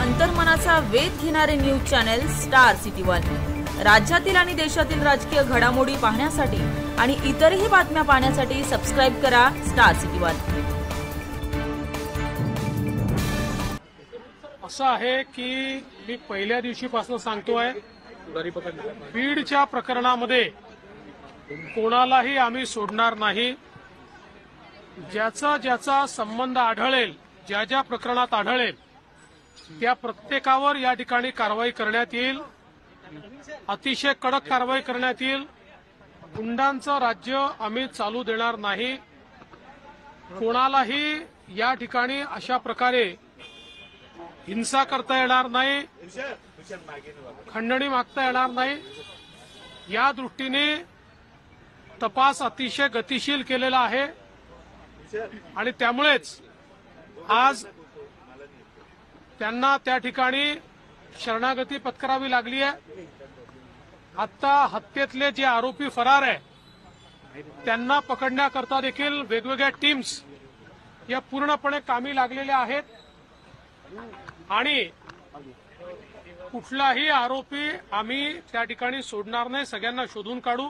अंतर्मनाचा वेध घेणारे news channel star city one. राज्यातील आणि देशातील राजकीय घडामोडी पाहण्यासाठी आणि इतरही बातम्या पाहण्यासाठी सबस्क्राइब करा स्टार सिटी वन। असं आहे की मी पहिल्या दिवशीपासून सांगतोय, बीडच्या प्रकरणामध्ये कोणालाही आम्ही सोडणार नाही। ज्याचा संबंध आढळेल, ज्या ज्या प्रकरणात आढळेल त्या प्रत्येकावर या ठिकाणी कारवाई करण्यात येईल। अतिशय कडक कारवाई करण्यात येईल। गुंडांचं राज्य आम्ही चालू देणार नाही। कोणालाही या ठिकाणी अशा प्रकारे हिंसा करता येणार नाही, खंडणी मागता येणार नाही। या दृष्टीने तपास अतिशय गतिशील केलेला आहे आणि त्यामुळेच आज त्यांना त्या ठिकाणी शरणागती पत्करावी लागली आहे। आता हत्येतले जे आरोपी फरार आहे त्यांना पकडण्याकरता देखील वेगवेगळ्या टीम्स या पूर्णपणे कामी लागलेल्या आहेत आणि कुठलाही आरोपी आम्ही त्या ठिकाणी सोडणार नाही। सगळ्यांना शोधून काढू।